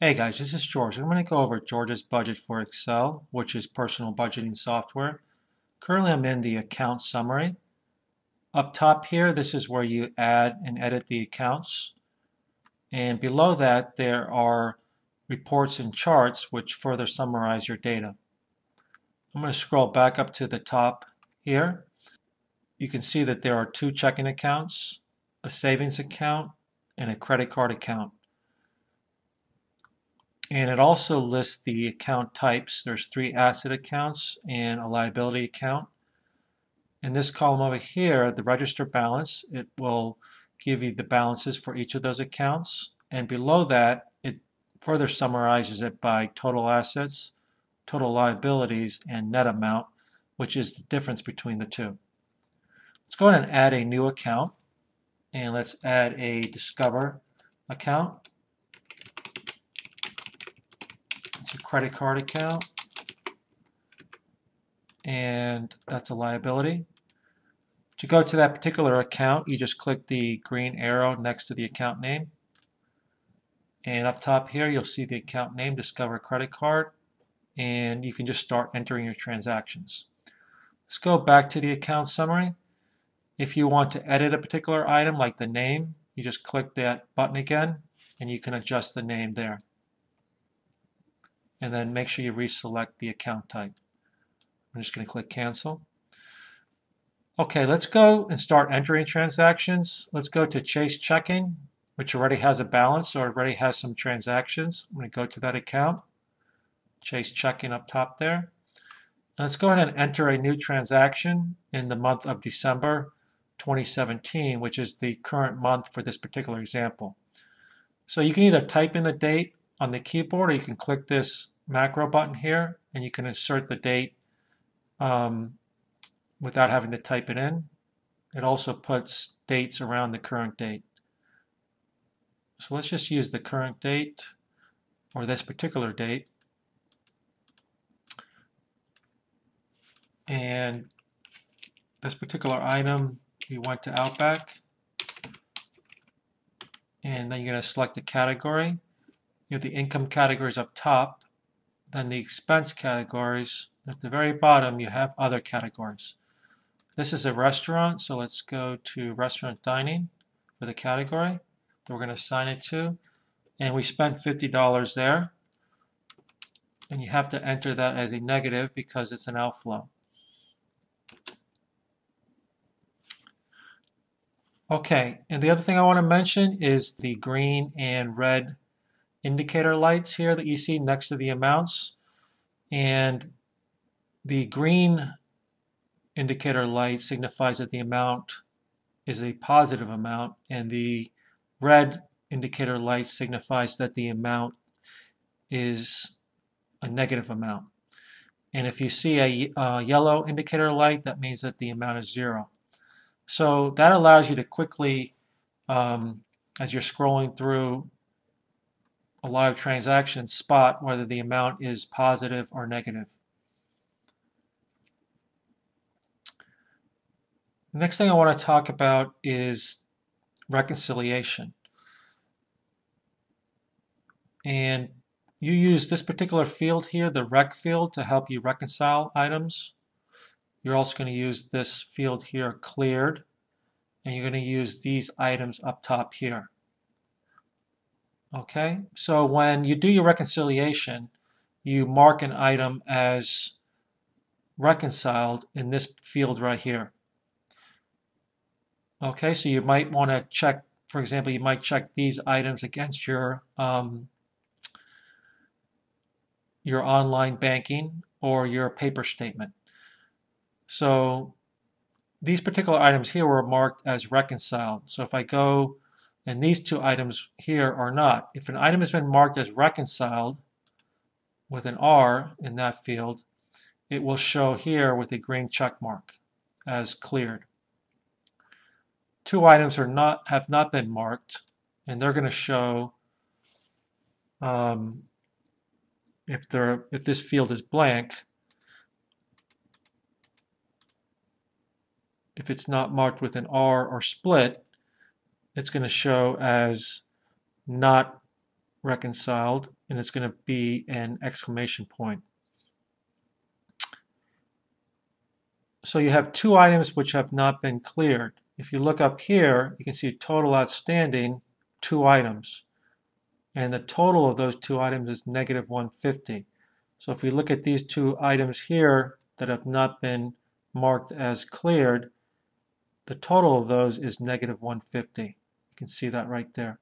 Hey guys, this is George. I'm going to go over George's budget for Excel, which is personal budgeting software. Currently I'm in the account summary. Up top here, this is where you add and edit the accounts. And below that, there are reports and charts which further summarize your data. I'm going to scroll back up to the top here. You can see that there are two checking accounts, a savings account, and a credit card account. And it also lists the account types. There's 3 asset accounts and a liability account. In this column over here, the register balance, it will give you the balances for each of those accounts. And below that, it further summarizes it by total assets, total liabilities, and net amount, which is the difference between the two. Let's go ahead and add a new account. And let's add a Discover account. It's a credit card account, and that's a liability. To go to that particular account, you just click the green arrow next to the account name, and up top here you'll see the account name, Discover Credit Card, and you can just start entering your transactions. Let's go back to the account summary. If you want to edit a particular item like the name, you just click that button again and you can adjust the name there. And then make sure you reselect the account type. I'm just going to click cancel. Okay, let's go and start entering transactions. Let's go to Chase Checking, which already has a balance or already has some transactions. I'm going to go to that account, Chase Checking up top there. And let's go ahead and enter a new transaction in the month of December 2017, which is the current month for this particular example. So you can either type in the date on the keyboard, or you can click this macro button here and you can insert the date without having to type it in. It also puts dates around the current date. So let's just use the current date, or this particular date, and this particular item, we went to Outback, and then you're going to select the category. You have the income categories up top, then the expense categories. At the very bottom, you have other categories. This is a restaurant, so let's go to restaurant dining for the category that we're going to assign it to. And we spent $50 there. And you have to enter that as a negative because it's an outflow. Okay, and the other thing I want to mention is the green and red indicator lights here that you see next to the amounts. And the green indicator light signifies that the amount is a positive amount, and the red indicator light signifies that the amount is a negative amount. And if you see a yellow indicator light, that means that the amount is 0. So that allows you to quickly, as you're scrolling through a lot of transactions, spot whether the amount is positive or negative. The next thing I want to talk about is reconciliation. And you use this particular field here, the rec field, to help you reconcile items. You're also going to use this field here, cleared, and you're going to use these items up top here. Okay, so when you do your reconciliation, you mark an item as reconciled in this field right here. Okay, so you might want to check, for example, you might check these items against your online banking or your paper statement. So these particular items here were marked as reconciled. So if I go, and these two items here are not. If an item has been marked as reconciled with an R in that field, it will show here with a green check mark as cleared. Two items have not been marked, and they're going to show if this field is blank. If it's not marked with an R or split, it's going to show as not reconciled, and it's going to be an exclamation point. So you have two items which have not been cleared. If you look up here, you can see total outstanding, 2 items. And the total of those 2 items is negative 150. So if we look at these 2 items here that have not been marked as cleared, the total of those is negative 150. You can see that right there.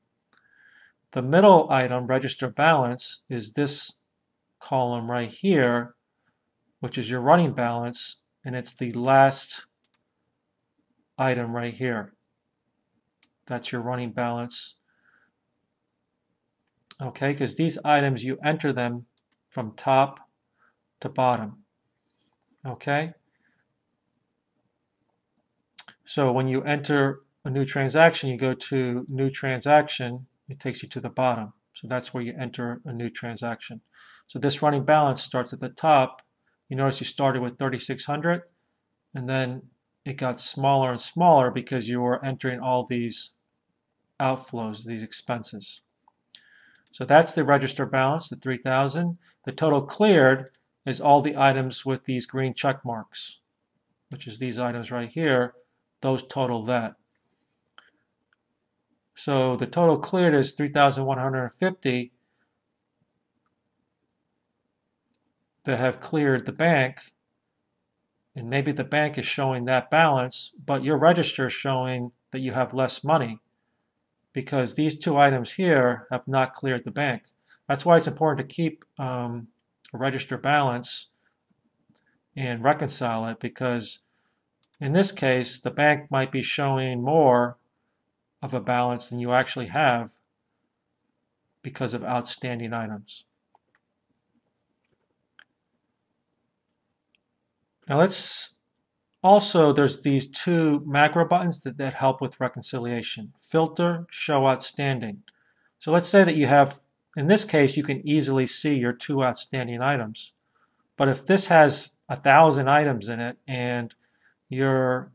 The middle item, register balance, is this column right here, which is your running balance, and it's the last item right here. That's your running balance. Okay, because these items, you enter them from top to bottom. Okay? So when you enter a new transaction, you go to New Transaction, it takes you to the bottom. So that's where you enter a new transaction. So this running balance starts at the top. You notice you started with 3,600, and then it got smaller and smaller because you were entering all these outflows, these expenses. So that's the register balance, the 3,000. The total cleared is all the items with these green check marks, which is these items right here. Those total that. So the total cleared is 3,150 that have cleared the bank. And maybe the bank is showing that balance, but your register is showing that you have less money because these 2 items here have not cleared the bank. That's why it's important to keep a register balance and reconcile it, because in this case, the bank might be showing more of a balance than you actually have because of outstanding items. Now there's these 2 macro buttons that help with reconciliation. Filter, show outstanding. So let's say that you have, in this case, you can easily see your 2 outstanding items. But if this has 1,000 items in it and your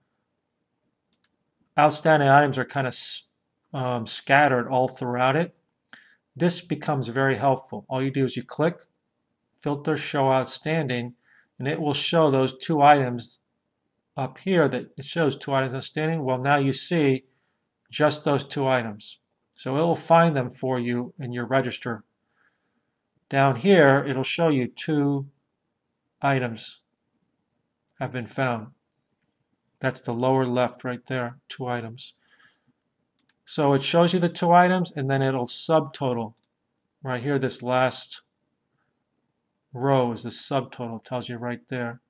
outstanding items are kind of scattered all throughout it, this becomes very helpful. All you do is you click Filter, Show Outstanding, and it will show those 2 items up here that it shows 2 items outstanding. Well, now you see just those 2 items. So it will find them for you in your register. Down here, it'll show you 2 items have been found. That's the lower left right there, 2 items. So it shows you the 2 items, and then it'll subtotal. Right here, this last row is the subtotal. It tells you right there.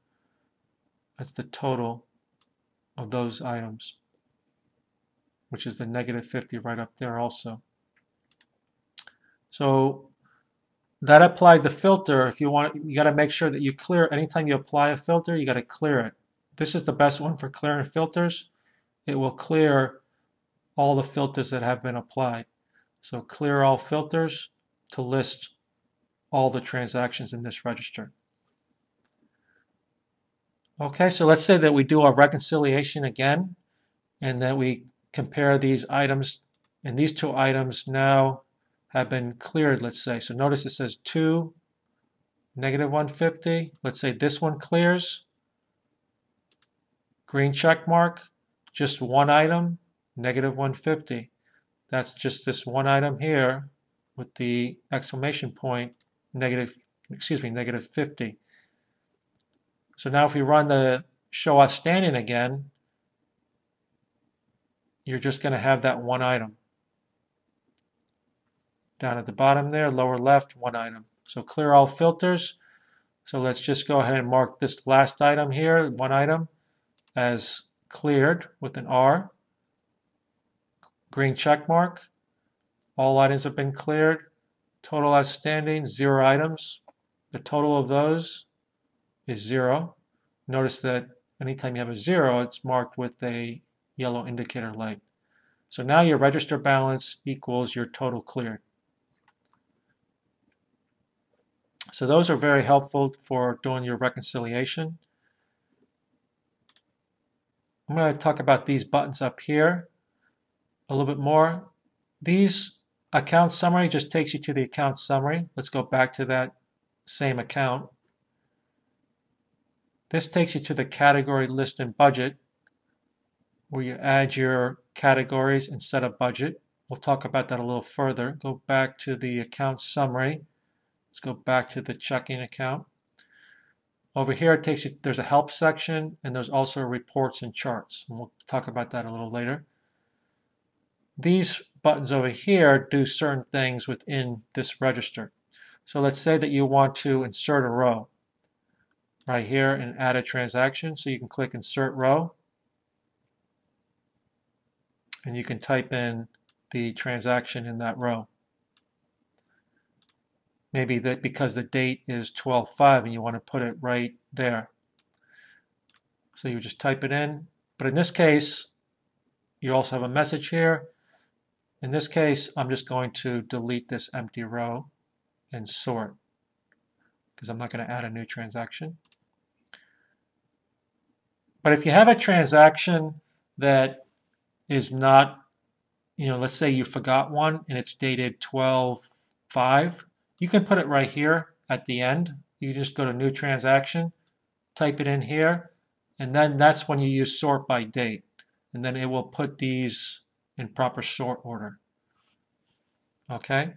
That's the total of those items, which is the negative 50 right up there also. So that applied the filter. If you want, you got to make sure that you clear. Anytime you apply a filter, you got to clear it. This is the best one for clearing filters. It will clear all the filters that have been applied. So clear all filters to list all the transactions in this register. Okay, so let's say that we do our reconciliation again and that we compare these items, and these 2 items now have been cleared, let's say. So notice it says 2, negative 150. Let's say this one clears. Green check mark, just 1 item, negative 150. That's just this 1 item here with the exclamation point, negative 50. So now if we run the show outstanding again, you're just going to have that 1 item. Down at the bottom there, lower left, 1 item. So clear all filters. So let's just go ahead and mark this last item here, 1 item, as cleared with an R. Green check mark. All items have been cleared. Total outstanding, 0 items. The total of those is 0. Notice that anytime you have a 0, it's marked with a yellow indicator light. So now your register balance equals your total cleared. So those are very helpful for doing your reconciliation. I'm going to talk about these buttons up here a little bit more. These account summary just takes you to the account summary. Let's go back to that same account. This takes you to the category list and budget, where you add your categories and set a budget. We'll talk about that a little further. Go back to the account summary. Let's go back to the checking account. Over here it takes you, there's a help section, and there's also reports and charts. And we'll talk about that a little later. These buttons over here do certain things within this register. So let's say that you want to insert a row right here and add a transaction. So you can click Insert Row, and you can type in the transaction in that row. Maybe that because the date is 12/5 and you want to put it right there. So you just type it in. But in this case, you also have a message here. In this case, I'm just going to delete this empty row and sort, because I'm not going to add a new transaction. But if you have a transaction that is not, let's say you forgot one and it's dated 12/5, you can put it right here at the end. You just go to New Transaction, type it in here, and then that's when you use Sort by Date. And then it will put these in proper sort order. Okay?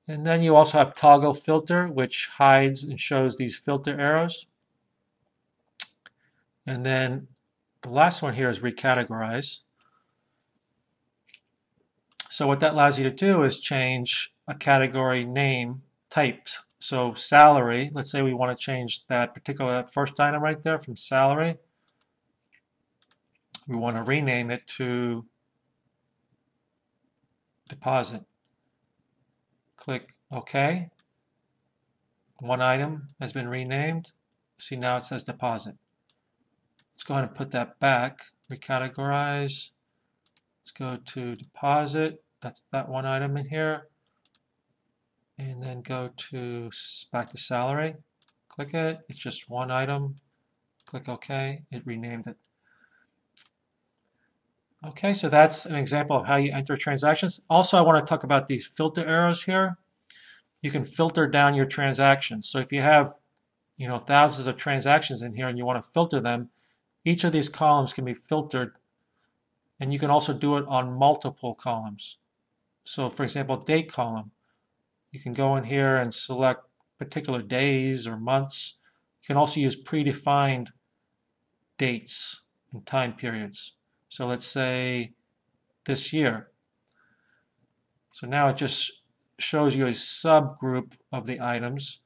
And then you also have Toggle Filter, which hides and shows these filter arrows. And then the last one here is Recategorize. So what that allows you to do is change a category name type. So salary, let's say we want to change that particular first item right there from salary. We want to rename it to deposit. Click OK. One item has been renamed. See, now it says deposit. Let's go ahead and put that back. Recategorize. Let's go to deposit. That's that one item in here. And then go to back to salary. Click it. It's just one item. Click OK. It renamed it. Okay, so that's an example of how you enter transactions. Also, I want to talk about these filter arrows here. You can filter down your transactions. So if you have, thousands of transactions in here and you want to filter them, each of these columns can be filtered, and you can also do it on multiple columns. So for example, date column, you can go in here and select particular days or months. You can also use predefined dates and time periods. So let's say this year. So now it just shows you a subgroup of the items.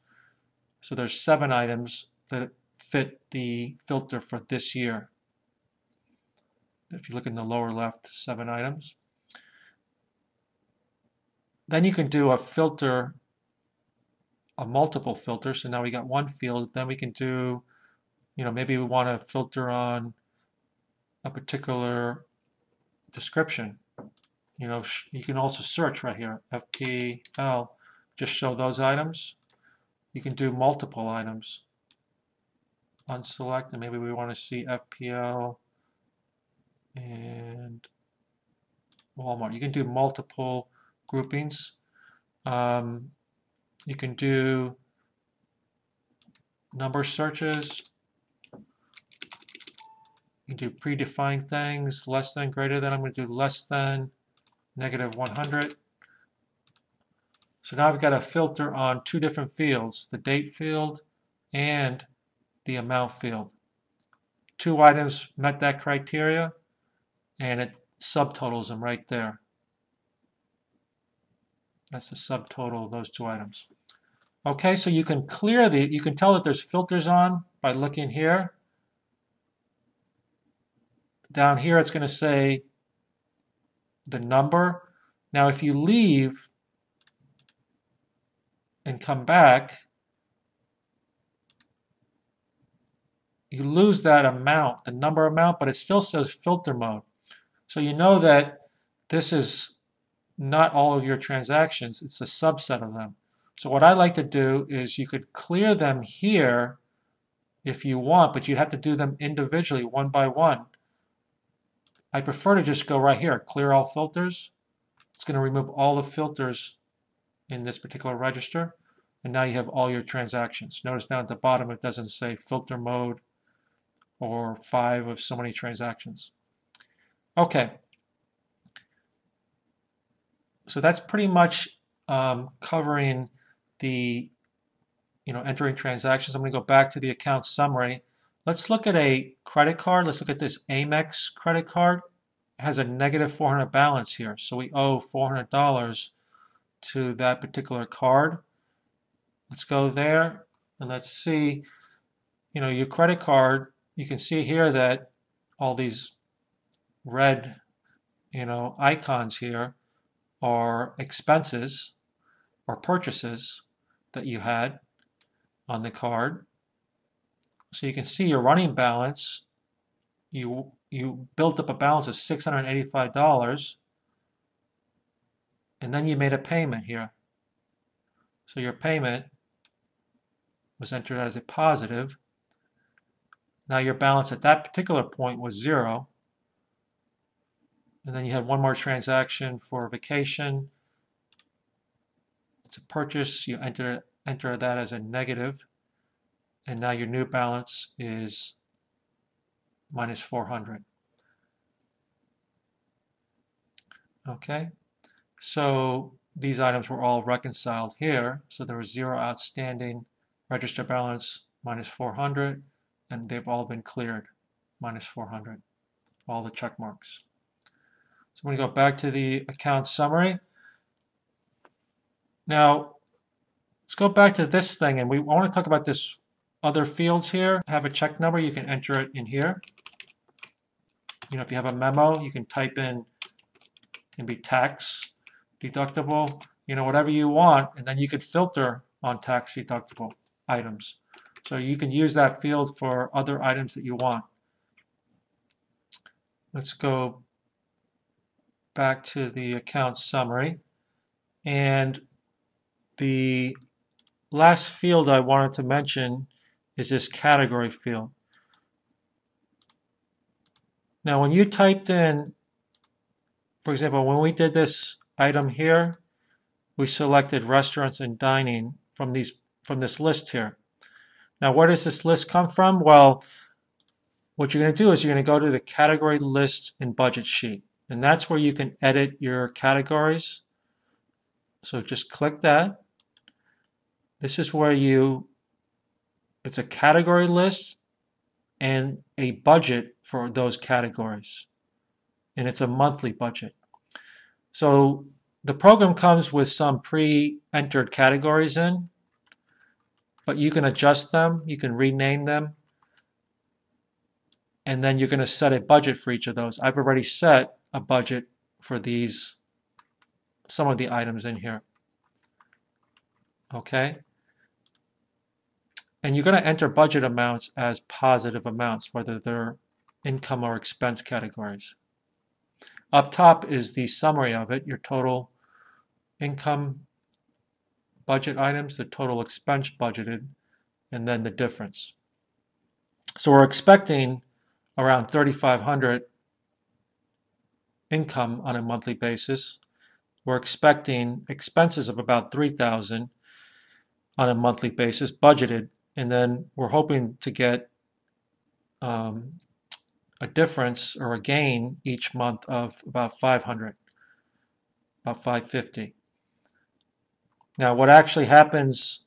So there's 7 items that fit the filter for this year. If you look in the lower left, 7 items. Then you can do a filter, a multiple filter. So now we got one field. Then we can do, maybe we want to filter on a particular description. You can also search right here, FPL, just show those items. You can do multiple items. Unselect, and maybe we want to see FPL and Walmart. You can do multiple groupings. You can do number searches. You can do predefined things, less than, greater than. I'm going to do less than, -100. So now I've got a filter on 2 different fields, the date field and the amount field. 2 items met that criteria, and it subtotals them right there. That's the subtotal of those 2 items. Okay, so you can clear you can tell that there's filters on by looking here. Down here it's going to say the number. Now if you leave and come back, you lose that amount, the number amount, but it still says filter mode. So you know that this is not all of your transactions, it's a subset of them. So what I like to do is you could clear them here if you want, but you have to do them individually, one by one. I prefer to just go right here, clear all filters, It's going to remove all the filters in this particular register, and now you have all your transactions. Notice down at the bottom it doesn't say filter mode or 5 of so many transactions. Okay, so that's pretty much covering the entering transactions. I'm going to go back to the account summary. Let's look at a credit card. Let's look at this Amex credit card. It has a negative 400 balance here, so we owe $400 to that particular card. Let's go there and let's see, your credit card. You can see here that all these red, icons here are expenses or purchases that you had on the card. So you can see your running balance. You built up a balance of $685, and then you made a payment here. So your payment was entered as a positive. Now your balance at that particular point was 0. And then you had one more transaction for vacation. It's a purchase. You enter that as a negative. And now your new balance is minus 400. Okay, so these items were all reconciled here. So there was 0 outstanding, register balance minus 400, and they've all been cleared, minus 400, all the check marks. So I'm going to go back to the account summary. Now, let's go back to this thing, and we want to talk about this other fields here. Have a check number, you can enter it in here. If you have a memo, you can type in, it can be tax deductible, whatever you want, and then you could filter on tax deductible items. So you can use that field for other items that you want. Let's go back to the account summary, and the last field I wanted to mention is this category field. Now when you typed in, for example, when we did this item here, we selected restaurants and dining from this list here. Now where does this list come from? Well, what you're going to do is you're going to go to the category list in Budget Sheet, and that's where you can edit your categories. So just click that. This is where it's a category list and a budget for those categories. And it's a monthly budget. So the program comes with some pre-entered categories in, but you can adjust them, you can rename them, and then you're going to set a budget for each of those. I've already set a budget for some of the items in here. Okay? And you're going to enter budget amounts as positive amounts, whether they're income or expense categories. Up top is the summary of it, your total income budget items, the total expense budgeted, and then the difference. So we're expecting around $3,500 income on a monthly basis. We're expecting expenses of about $3,000 on a monthly basis, budgeted, and then we're hoping to get a difference or a gain each month of about $500, about $550. Now what actually happens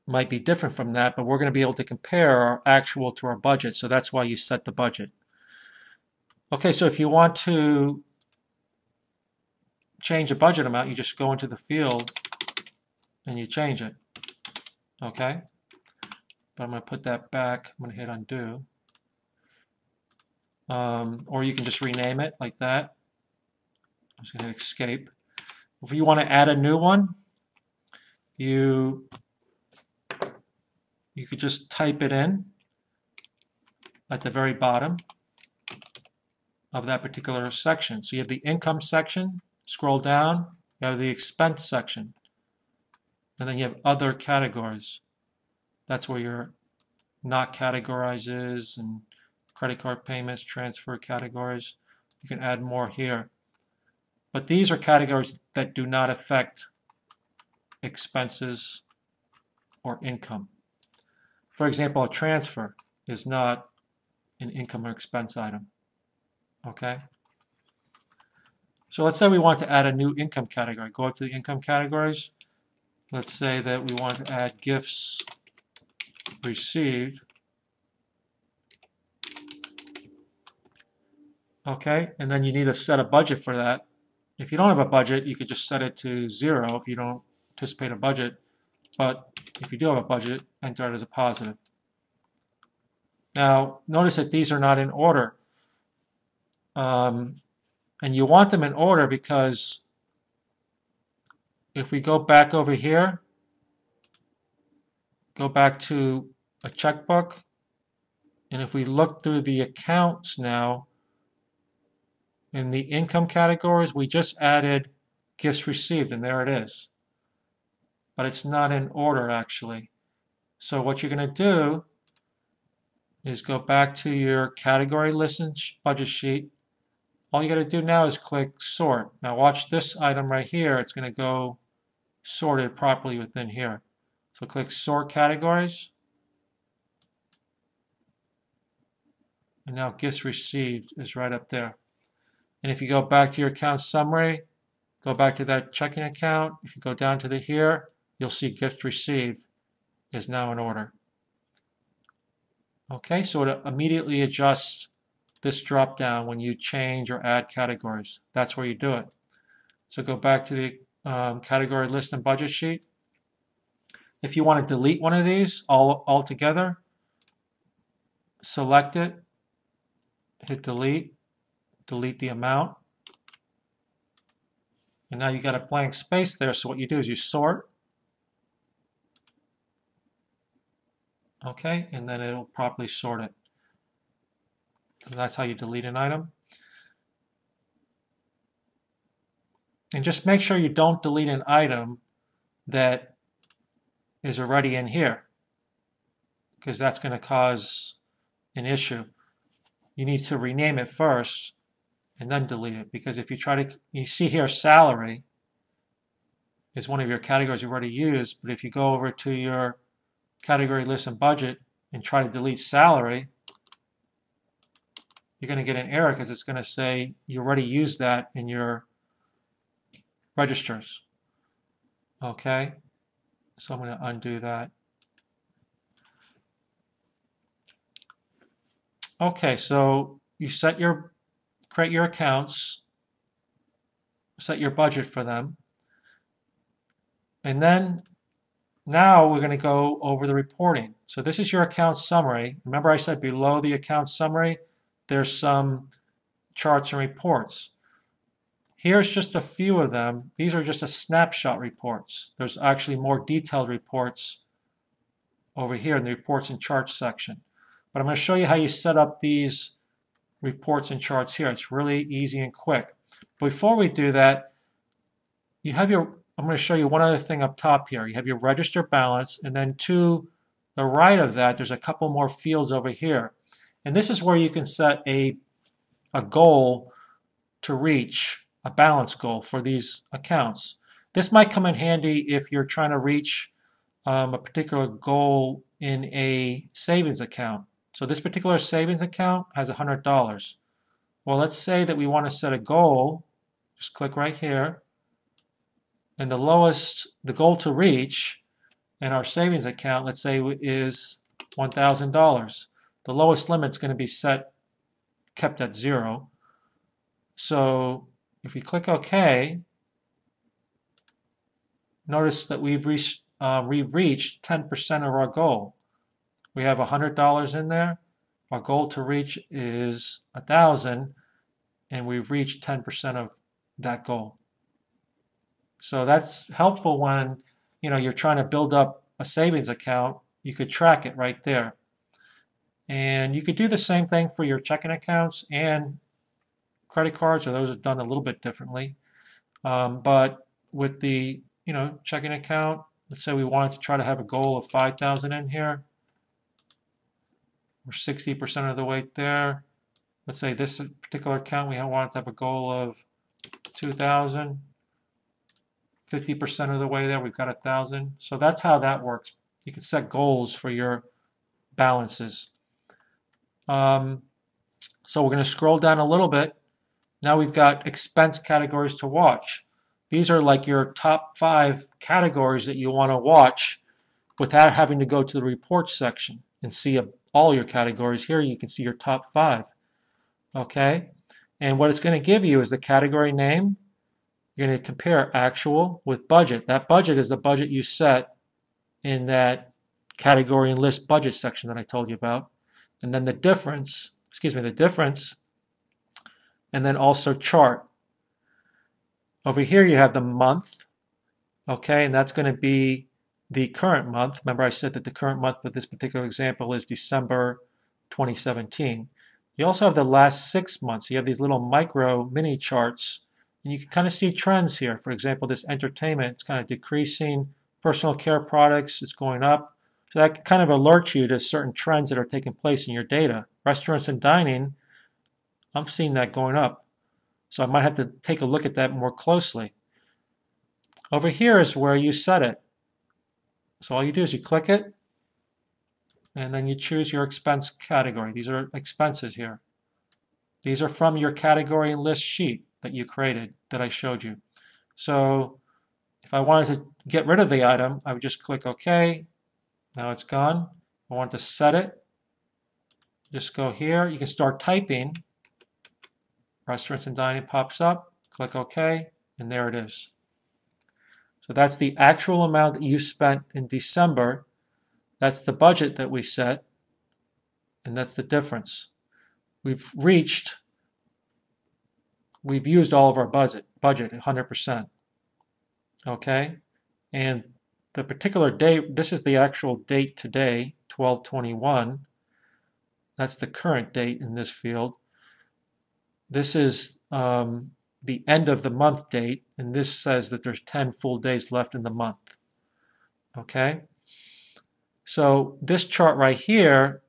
might be different from that, but we're going to be able to compare our actual to our budget, so that's why you set the budget. Okay, so if you want to change a budget amount, you just go into the field and you change it. Okay, but I'm going to put that back. I'm going to hit undo. Or you can just rename it like that. I'm just going to hit escape. If you want to add a new one, you could just type it in at the very bottom of that particular section. So you have the income section, scroll down, you have the expense section, and then you have other categories. That's where your not categorized is, and credit card payments, transfer categories. You can add more here. But these are categories that do not affect expenses or income. For example, a transfer is not an income or expense item. Okay? So let's say we want to add a new income category. Go up to the income categories. Let's say that we want to add gifts received. Okay, and then you need to set a budget for that. If you don't have a budget, you could just set it to 0 if you don't anticipate a budget. But if you do have a budget, enter it as a positive. Now, notice that these are not in order. And you want them in order because if we go back over here, go back to a checkbook, and if we look through the accounts now, in the income categories, we just added gifts received, and there it is. But it's not in order, actually. So what you're going to do is go back to your category list and budget sheet. All you got to do now is click sort. Now watch this item right here. It's going to go sorted properly within here. So click sort categories. And now gifts received is right up there. And if you go back to your account summary, go back to that checking account. If you go down to the here, you'll see gift received is now in order. Okay, so it immediately adjusts this drop down when you change or add categories. That's where you do it. So go back to the category list and budget sheet. If you want to delete one of these all together, select it, hit delete, delete the amount. And now you got a blank space there, so what you do is you sort. Okay, and then it'll properly sort it. So that's how you delete an item. And just make sure you don't delete an item that is already in here, because that's going to cause an issue. You need to rename it first and then delete it, because if you try to, you see here salary is one of your categories you already used, but if you go over to your category list and budget and try to delete salary, you're going to get an error because it's going to say you already used that in your registers. Okay, so I'm going to undo that. Okay, so you create your accounts, set your budget for them, and then now we're going to go over the reporting. So this is your account summary. Remember I said below the account summary there's some charts and reports. Here's just a few of them. These are just a snapshot reports. There's actually more detailed reports over here in the reports and charts section. But I'm going to show you how you set up these reports and charts here. It's really easy and quick. Before we do that, you have I'm going to show you one other thing up top here. You have your register balance, and then to the right of that, there's a couple more fields over here. And this is where you can set a goal to reach, a balance goal for these accounts. This might come in handy if you're trying to reach a particular goal in a savings account. So this particular savings account has $100. Well, let's say that we want to set a goal. Just click right here. And the goal to reach in our savings account, let's say, is $1,000. The lowest limit is going to be kept at 0. So if we click OK, notice that we've reached 10% of our goal. We have $100 in there. Our goal to reach is $1,000, and we've reached 10% of that goal. So that's helpful when you're trying to build up a savings account. You could track it right there. And you could do the same thing for your checking accounts and credit cards, or those are done a little bit differently. But with the checking account, let's say we wanted to try to have a goal of $5,000 in here. We're 60% of the way there. Let's say this particular account we wanted to have a goal of 2,000, 50% of the way there, we've got 1,000. So that's how that works. You can set goals for your balances. So we're going to scroll down a little bit. Now we've got expense categories to watch. These are like your top 5 categories that you want to watch without having to go to the reports section and see all your categories. Here you can see your top 5. Okay? And what it's going to give you is the category name. You're going to compare actual with budget. That budget is the budget you set in that category and list budget section that I told you about. And then the difference, and then also chart. Over here you have the month, okay, and that's going to be the current month. Remember I said that the current month with this particular example is December 2017. You also have the last 6 months. You have these little micro mini charts, and you can kind of see trends here. For example, this entertainment, it's kind of decreasing. Personal care products, it's going up. So that kind of alerts you to certain trends that are taking place in your data. Restaurants and dining, I'm seeing that going up. So I might have to take a look at that more closely. Over here is where you set it. So all you do is you click it, and then you choose your expense category. These are expenses here. These are from your category and list sheet that you created that I showed you. So if I wanted to get rid of the item, I would just click OK. Now it's gone. I want to set it. Just go here. You can start typing. Restaurants and dining pops up. Click OK, and there it is. So that's the actual amount that you spent in December. That's the budget that we set, and that's the difference. We've used all of our budget 100%. Okay, and the particular date, this is the actual date today, 12/21. That's the current date in this field. This is the end of the month date, and this says that there's 10 full days left in the month. Okay, so this chart right here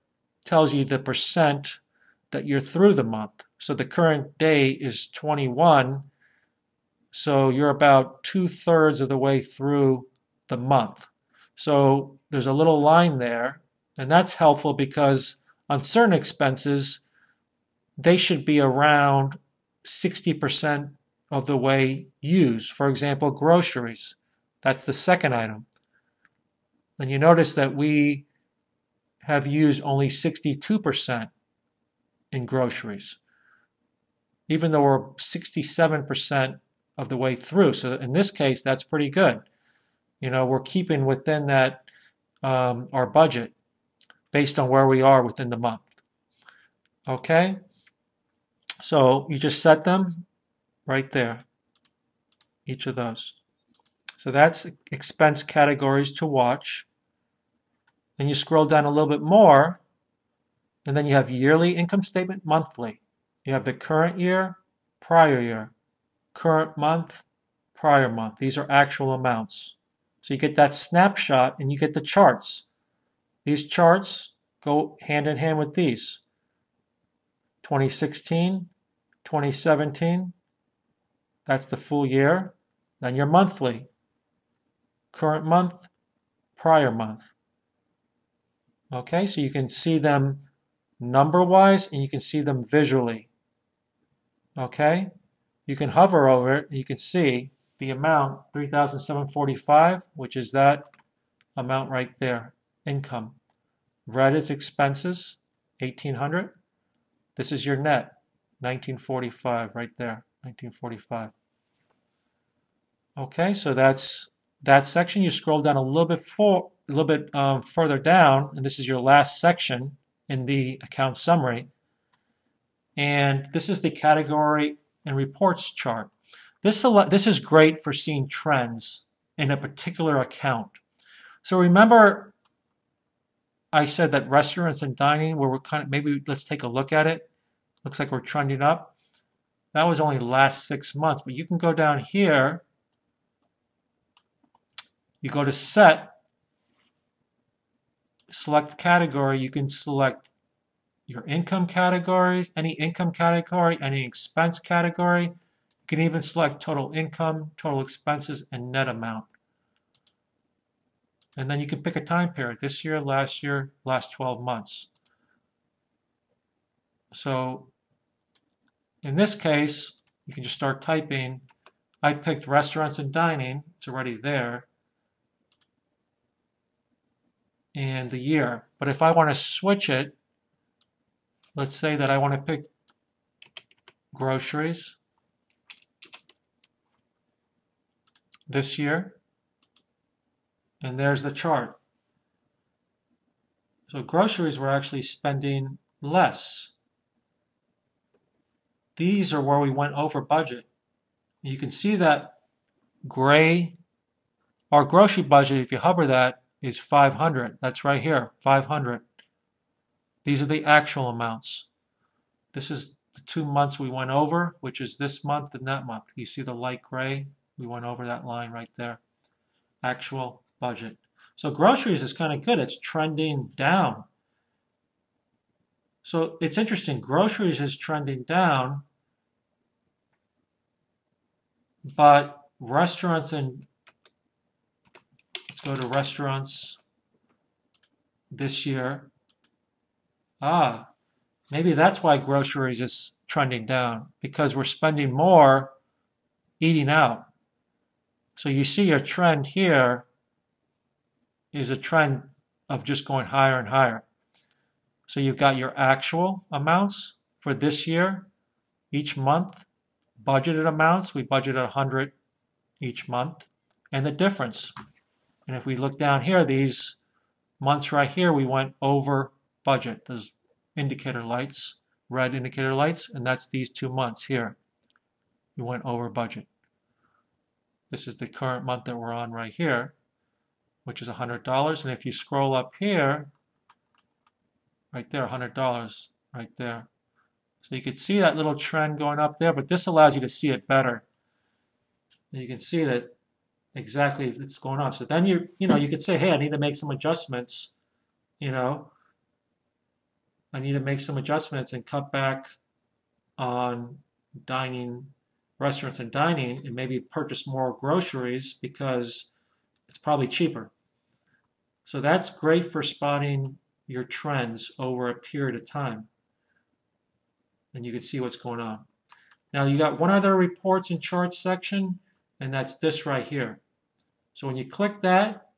tells you the percent that you're through the month. So the current day is 21, so you're about 2/3 of the way through the month. So there's a little line there, and that's helpful because on certain expenses, they should be around 60% of the way used. For example, groceries. That's the second item. And you notice that we have used only 62% in groceries, even though we're 67% of the way through. So in this case, that's pretty good. You know, we're keeping within that our budget based on where we are within the month. Okay? So you just set them right there, each of those. So that's expense categories to watch. Then you scroll down a little bit more, and then you have yearly income statement, monthly. You have the current year, prior year, current month, prior month. These are actual amounts. So you get that snapshot and you get the charts. These charts go hand in hand with these. 2016, 2017, that's the full year. Then your monthly, current month, prior month. Okay, so you can see them number-wise and you can see them visually. Okay, you can hover over it and you can see the amount, 3,745, which is that amount right there, income. Red is expenses, 1,800. This is your net, 1945 right there, 1945. Okay, so that's that section. You scroll down a little bit further down, and this is your last section in the account summary. And this is the category and reports chart. This is great for seeing trends in a particular account. So remember, I said that restaurants and dining, where we're kind of, maybe let's take a look at it. Looks like we're trending up. That was only the last 6 months, but you can go down here. You go to set, select category. You can select your income categories, any income category, any expense category. You can even select total income, total expenses, and net amount. And then you can pick a time period, this year, last 12 months. So in this case, you can just start typing. I picked restaurants and dining, it's already there, and the year. But if I want to switch it, let's say that I want to pick groceries this year, and there's the chart. So groceries we're actually spending less. These are where we went over budget. You can see that gray, our grocery budget, if you hover that, is 500. That's right here, 500. These are the actual amounts. This is the 2 months we went over, which is this month and that month. You see the light gray? We went over that line right there. Actual budget. So groceries is kind of good. It's trending down. So it's interesting. Groceries is trending down, but restaurants and let's go to restaurants this year. Maybe that's why groceries is trending down, because we're spending more eating out. So you see your trend here is a trend of just going higher and higher. So you've got your actual amounts for this year, each month, budgeted amounts, we budgeted 100 each month, and the difference. And if we look down here, these months right here, we went over budget. There's indicator lights, red indicator lights, and that's these 2 months here. We went over budget. This is the current month that we're on right here, which is $100. And if you scroll up here, right there, $100 right there. So you can see that little trend going up there, but this allows you to see it better. And you can see that exactly it's going on. So then you could say, hey, I need to make some adjustments. I need to make some adjustments and cut back on dining, restaurants and dining, and maybe purchase more groceries because it's probably cheaper. So that's great for spotting your trends over a period of time. And you can see what's going on. Now you got one other reports and charts section, and that's this right here. So when you click that,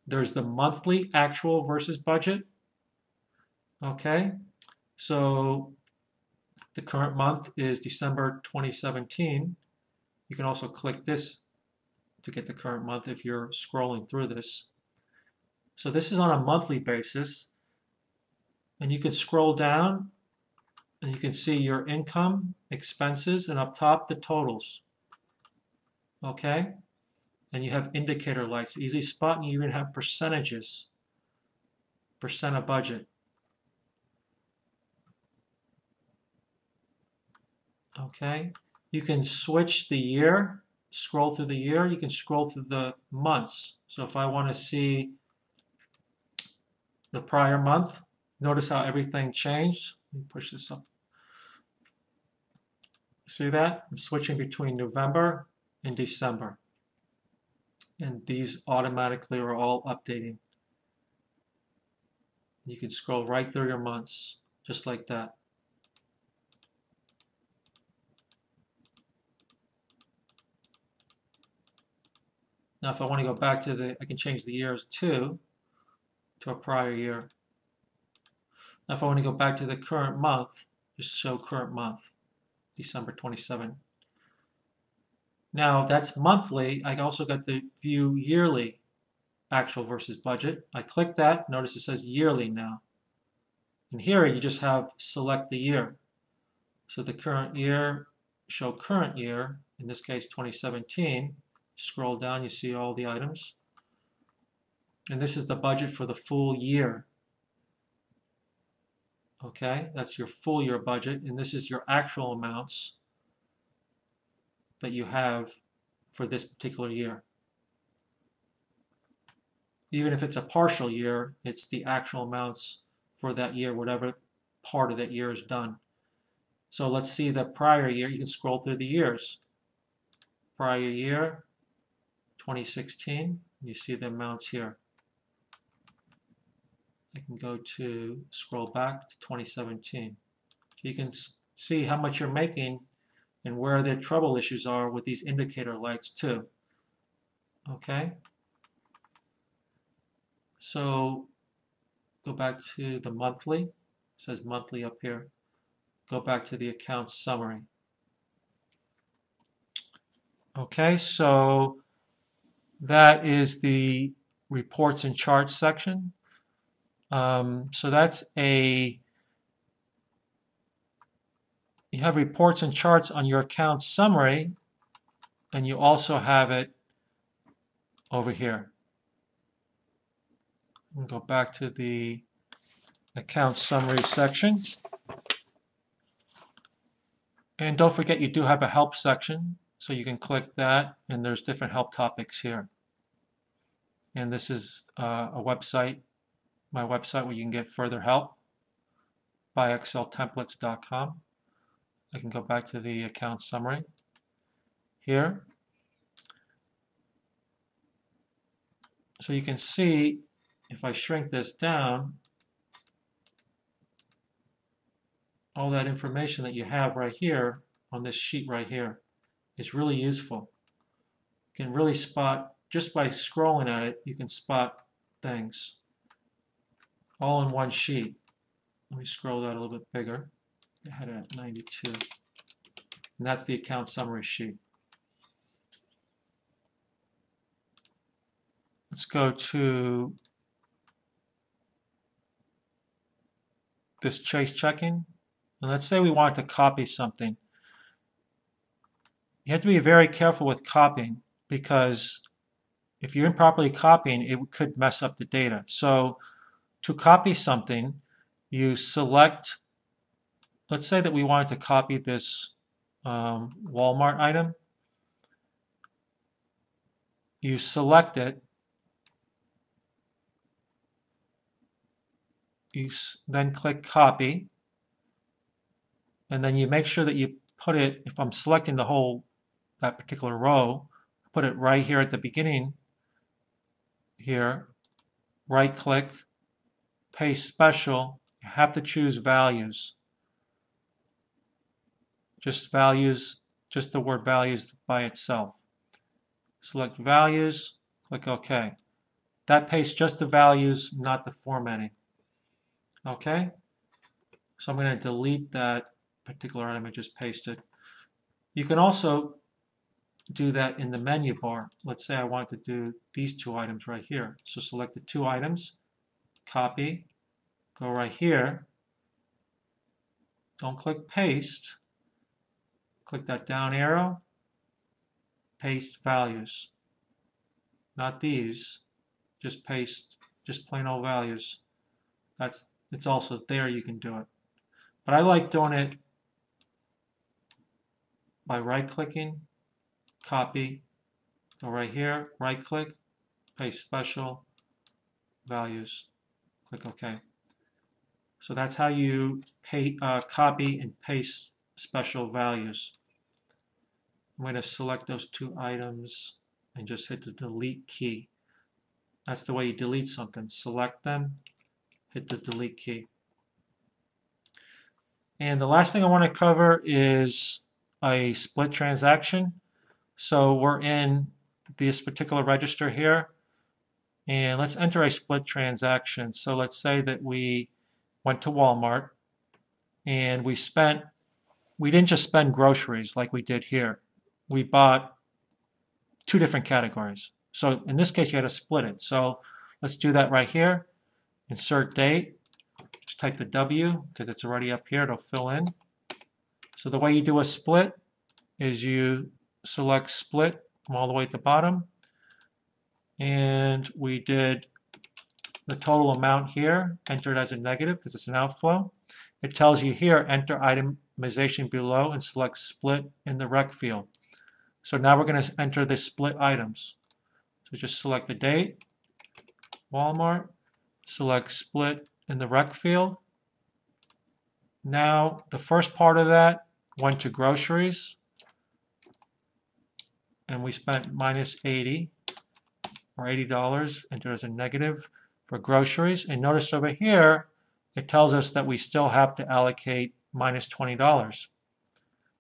there's the monthly actual versus budget. Okay, so the current month is December 2017. You can also click this to get the current month if you're scrolling through this. So this is on a monthly basis, and you can scroll down and you can see your income, expenses, and up top the totals. Okay, and you have indicator lights, easy spot, and you even have percentages, percent of budget. Okay, you can switch the year, scroll through the year, you can scroll through the months. So if I want to see the prior month, notice how everything changed. Let me push this up. See that? I'm switching between November and December. And these automatically are all updating. You can scroll right through your months, just like that. Now if I want to go back to I can change the years to a prior year. Now if I want to go back to the current month, just show current month, December 27. Now that's monthly. I also got the view yearly actual versus budget. I click that, notice it says yearly now. And here you just have select the year. So the current year, show current year, in this case 2017. Scroll down, you see all the items. And this is the budget for the full year. Okay, that's your full year budget, and this is your actual amounts that you have for this particular year. Even if it's a partial year, it's the actual amounts for that year, whatever part of that year is done. So let's see the prior year. You can scroll through the years. Prior year, 2016. You see the amounts here. I can go to scroll back to 2017. So you can see how much you're making and where the trouble issues are with these indicator lights too. Okay? So go back to the monthly. It says monthly up here. Go back to the account summary. Okay, so that is the reports and charts section. So that's you have reports and charts on your account summary, and you also have it over here. We'll go back to the account summary section. And don't forget, you do have a help section, so you can click that, and there's different help topics here. And this is a website, my website, where you can get further help, byexceltemplates.com. I can go back to the account summary here. So you can see, if I shrink this down, all that information that you have right here on this sheet right here is really useful. You can really spot, just by scrolling at it, you can spot things all in one sheet. Let me scroll that a little bit bigger. I had it at 92. And that's the account summary sheet. Let's go to this chase checking. And let's say we want to copy something. You have to be very careful with copying, because if you're improperly copying, it could mess up the data. So to copy something, you select, let's say that we wanted to copy this Walmart item. You select it. You then click copy. And then you make sure that you put it, if I'm selecting the whole, that particular row, put it right here at the beginning here, right click, paste special. You have to choose values. Just values, just the word values by itself. Select values, click OK. That pastes just the values, not the formatting. Okay? So I'm going to delete that particular item I just pasted. You can also do that in the menu bar. Let's say I want to do these two items right here. So select the two items, copy, go right here, don't click paste, click that down arrow, paste values. Not these, just paste, just plain old values. It's also there, you can do it. But I like doing it by right-clicking, copy, go right here, right-click, paste special, values, click OK. So that's how you copy and paste special values. I'm going to select those two items and just hit the delete key. That's the way you delete something. Select them, hit the delete key. And the last thing I want to cover is a split transaction. So we're in this particular register here, and let's enter a split transaction. So let's say that we went to Walmart and we didn't just spend groceries like we did here. We bought two different categories. So in this case, you had to split it. So let's do that right here. Insert date. Just type the W because it's already up here. It'll fill in. So the way you do a split is you select split from all the way at the bottom. And we did the total amount here, entered as a negative because it's an outflow. It tells you here, enter itemization below and select split in the rec field. So now we're going to enter the split items. So just select the date, Walmart, select split in the rec field, Now, the first part of that went to groceries, and we spent minus 80 or $80, and there's a negative for groceries. And notice over here, it tells us that we still have to allocate minus $20.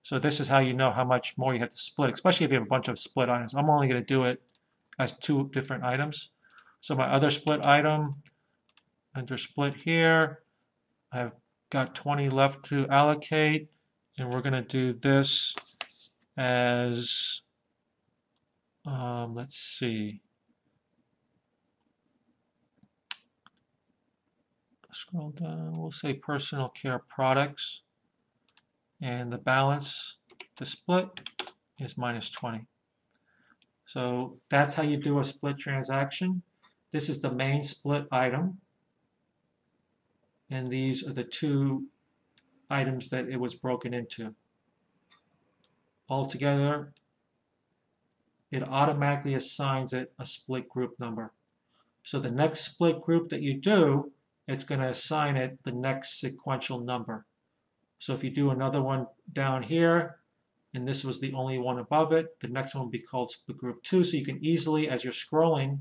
So this is how you know how much more you have to split, especially if you have a bunch of split items. I'm only going to do it as 2 different items. So my other split item, enter split here. I've got 20 left to allocate, and we're going to do this as, let's see. Scroll down, we'll say personal care products, and the balance to split is minus 20. So that's how you do a split transaction. This is the main split item, and these are the 2 items that it was broken into. Altogether, it automatically assigns it a split group number. So the next split group that you do, it's going to assign it the next sequential number. So if you do another one down here, and this was the only one above it, the next one will be called split group 2. So you can easily, as you're scrolling,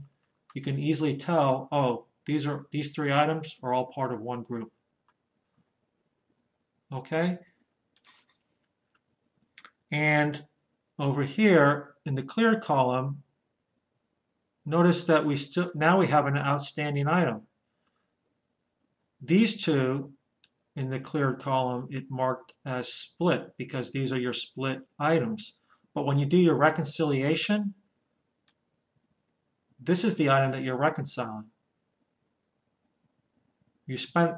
you can easily tell, oh, these 3 items are all part of one group. Okay? And over here in the cleared column, notice that now we have an outstanding item. These 2 in the cleared column, it marked as split because these are your split items. But when you do your reconciliation, this is the item that you're reconciling. You spent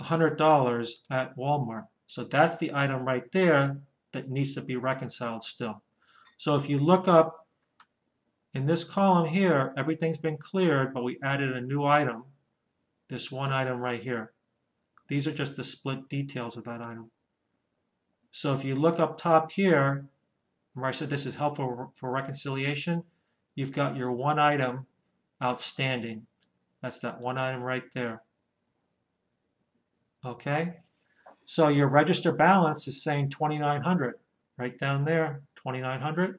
$100 at Walmart. So that's the item right there that needs to be reconciled still. So if you look up in this column here, everything's been cleared, but we added a new item, this one item right here. These are just the split details of that item. So if you look up top here, where I said this is helpful for reconciliation, you've got your one item outstanding. That's that one item right there. Okay? So your register balance is saying 2,900. Right down there, 2,900.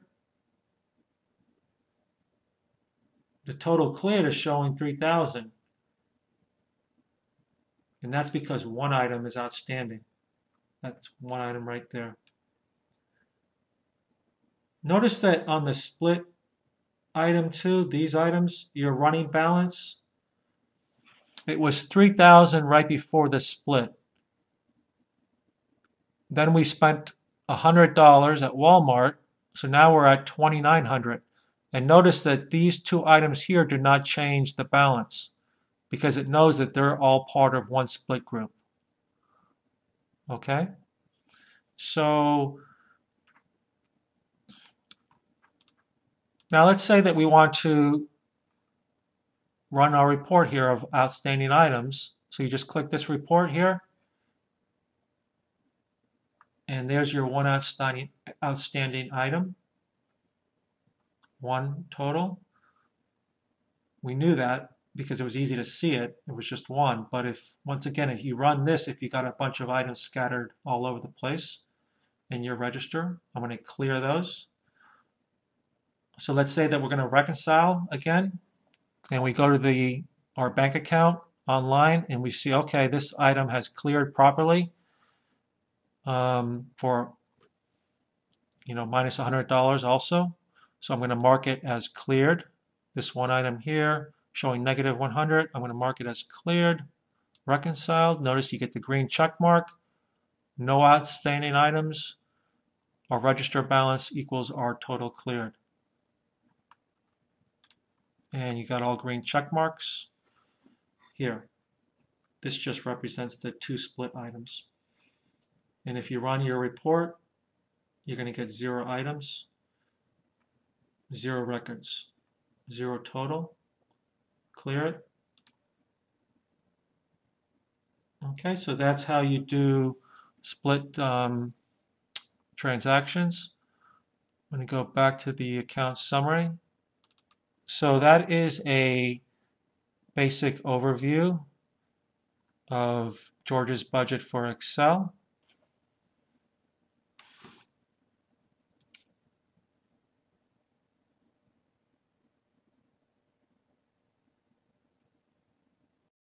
The total cleared is showing 3,000. And that's because one item is outstanding. That's one item right there. Notice that on the split item 2, these items, your running balance, it was 3,000 right before the split. Then we spent $100 at Walmart, so now we're at 2,900. And notice that these 2 items here do not change the balance, because it knows that they're all part of one split group. Okay? So now let's say that we want to run our report here of outstanding items. So you just click this report here, and there's your one outstanding item. One total. We knew that because it was easy to see it. It was just one. But once again, if you run this, if you got a bunch of items scattered all over the place in your register, I'm going to clear those. So let's say that we're going to reconcile again, and we go to our bank account online, and we see, okay, this item has cleared properly for minus $100 also. So I'm going to mark it as cleared. This one item here showing negative 100, I'm going to mark it as cleared, reconciled. Notice you get the green check mark. No outstanding items. Our register balance equals our total cleared. And you got all green check marks here. This just represents the 2 split items. And if you run your report, you're going to get 0 items, 0 records, 0 total. Clear it. Okay, so that's how you do split transactions. I'm going to go back to the account summary. So that is a basic overview of George's budget for Excel.